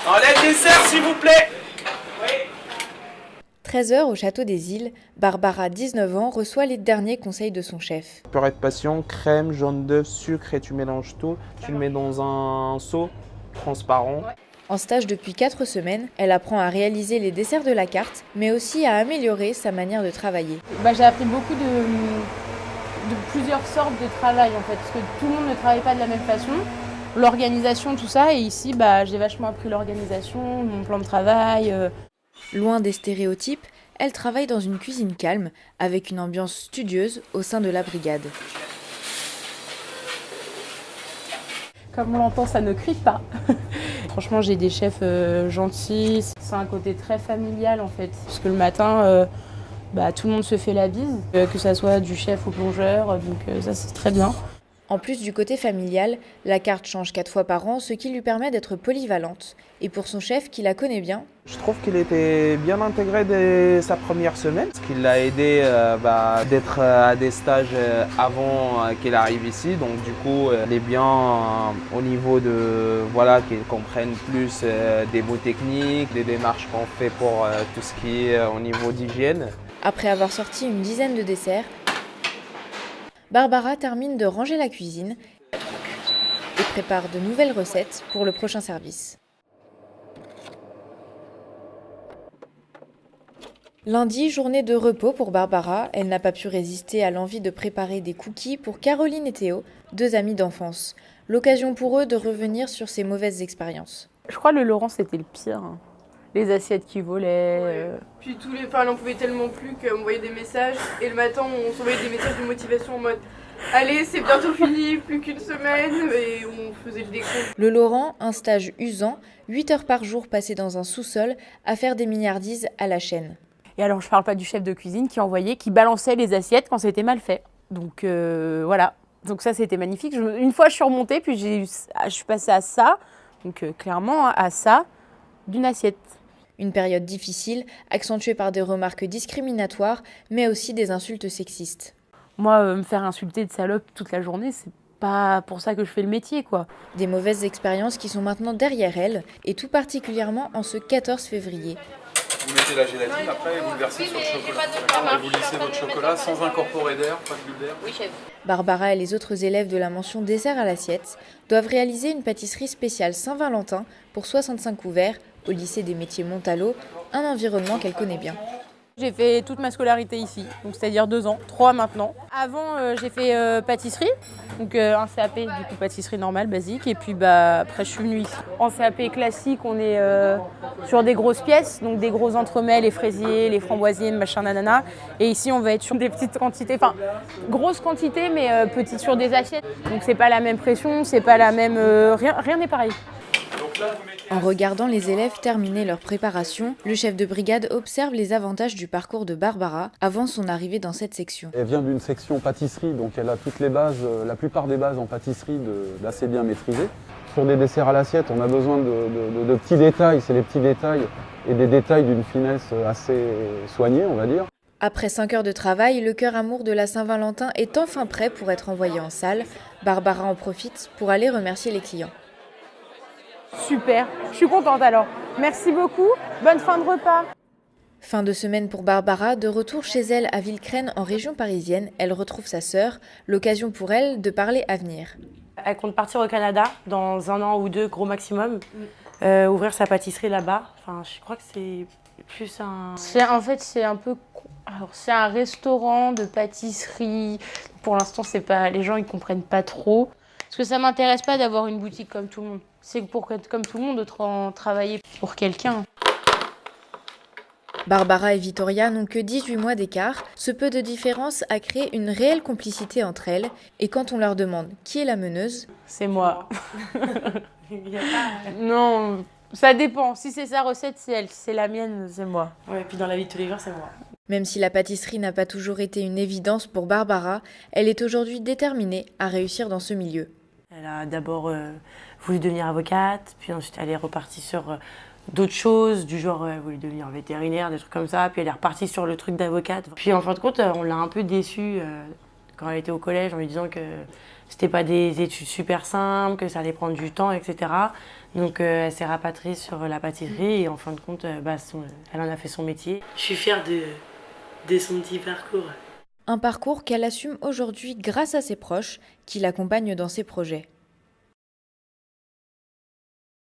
Enlève les serres, s'il vous plaît. 13h au château des Îles, Barbara, 19 ans, reçoit les derniers conseils de son chef. Purée de passion, crème, jaune d'œuf, sucre et tu mélanges tout. Tu le mets dans un seau transparent. En stage depuis 4 semaines, elle apprend à réaliser les desserts de la carte, mais aussi à améliorer sa manière de travailler. J'ai appris beaucoup de plusieurs sortes de travail en fait, parce que tout le monde ne travaille pas de la même façon. L'organisation, tout ça, et ici j'ai vachement appris l'organisation, mon plan de travail. Loin des stéréotypes, elle travaille dans une cuisine calme, avec une ambiance studieuse au sein de la brigade. Comme on l'entend, ça ne crie pas. Franchement, j'ai des chefs gentils. C'est un côté très familial en fait. Parce que le matin, tout le monde se fait la bise, que ça soit du chef au plongeur, donc ça c'est très bien. En plus du côté familial, la carte change 4 fois par an, ce qui lui permet d'être polyvalente. Et pour son chef, qui la connaît bien, Je trouve qu'il était bien intégré dès sa première semaine, ce qui l'a aidé d'être à des stages avant qu'il arrive ici. Donc du coup, il est bien au niveau de qu'il comprenne plus des mots techniques, des démarches qu'on fait pour tout ce qui est au niveau d'hygiène. après avoir sorti une dizaine de desserts, Barbara termine de ranger la cuisine et prépare de nouvelles recettes pour le prochain service. Lundi, journée de repos pour Barbara, elle n'a pas pu résister à l'envie de préparer des cookies pour Caroline et Théo, 2 amis d'enfance. L'occasion pour eux de revenir sur ces mauvaises expériences. Je crois que le Laurent c'était le pire. Hein. Les assiettes qui volaient. Puis elle en pouvait tellement plus qu'on voyait des messages et le matin on s'envoyait des messages de motivation en mode allez c'est bientôt fini, plus qu'une semaine et on faisait le décompte. Le Laurent, un stage usant, 8 heures par jour passées dans un sous-sol à faire des milliardises à la chaîne. Et alors je parle pas du chef de cuisine qui balançait les assiettes quand c'était mal fait. Donc voilà. Donc ça c'était magnifique. Une fois je suis remontée puis je suis passée à ça. Donc clairement à ça d'une assiette. Une période difficile, accentuée par des remarques discriminatoires, mais aussi des insultes sexistes. Moi, me faire insulter de salope toute la journée, c'est pas pour ça que je fais le métier, quoi. Des mauvaises expériences qui sont maintenant derrière elle, et tout particulièrement en ce 14 février. Vous mettez la gélatine après et vous le versez sur le chocolat. Et vous lissez votre chocolat sans incorporer d'air, pas de bulle d'air. Oui chef. Barbara et les autres élèves de la mention dessert à l'assiette doivent réaliser une pâtisserie spéciale Saint-Valentin pour 65 couverts au lycée des métiers Montalo, un environnement qu'elle connaît bien. J'ai fait toute ma scolarité ici, donc c'est-à-dire 2 ans, 3 maintenant. Avant, j'ai fait pâtisserie, donc un CAP, du coup pâtisserie normale, basique, et puis après je suis venue ici. En CAP classique, on est sur des grosses pièces, donc des gros entremets, les fraisiers, les framboisiers, machin nanana. Et ici, on va être sur des petites quantités, enfin grosses quantités, mais petites sur des assiettes. Donc c'est pas la même pression, c'est pas la même, rien n'est pareil. En regardant les élèves terminer leur préparation, le chef de brigade observe les avantages du parcours de Barbara avant son arrivée dans cette section. Elle vient d'une section pâtisserie, donc elle a toutes les bases, la plupart des bases en pâtisserie d'assez bien maîtrisées. Sur des desserts à l'assiette, on a besoin de petits détails, c'est les petits détails et des détails d'une finesse assez soignée, on va dire. Après 5 heures de travail, le cœur amour de la Saint-Valentin est enfin prêt pour être envoyé en salle. Barbara en profite pour aller remercier les clients. Super, je suis contente alors. Merci beaucoup, bonne fin de repas. Fin de semaine pour Barbara, de retour chez elle à Villecresnes en région parisienne, elle retrouve sa sœur, l'occasion pour elle de parler avenir. Elle compte partir au Canada dans 1 an ou 2, gros maximum, ouvrir sa pâtisserie là-bas. Enfin, je crois que c'est plus un... C'est un restaurant de pâtisserie. Pour l'instant, les gens ils comprennent pas trop. Parce que ça m'intéresse pas d'avoir une boutique comme tout le monde. C'est comme tout le monde de travailler pour quelqu'un. Barbara et Vittoria n'ont que 18 mois d'écart. Ce peu de différence a créé une réelle complicité entre elles. Et quand on leur demande qui est la meneuse, C'est moi. Non, ça dépend. Si c'est sa recette, c'est elle. Si c'est la mienne, c'est moi. Ouais, et puis dans la vie de tous les jours, c'est moi. même si la pâtisserie n'a pas toujours été une évidence pour Barbara, elle est aujourd'hui déterminée à réussir dans ce milieu. Elle a d'abord voulu devenir avocate, puis ensuite elle est repartie sur d'autres choses, du genre elle voulait devenir vétérinaire, des trucs comme ça, puis elle est repartie sur le truc d'avocate. Puis en fin de compte, on l'a un peu déçue quand elle était au collège en lui disant que c'était pas des études super simples, que ça allait prendre du temps, etc. Donc elle s'est rapatriée sur la pâtisserie et en fin de compte, elle en a fait son métier. Je suis fière de son petit parcours. Un parcours qu'elle assume aujourd'hui grâce à ses proches qui l'accompagnent dans ses projets.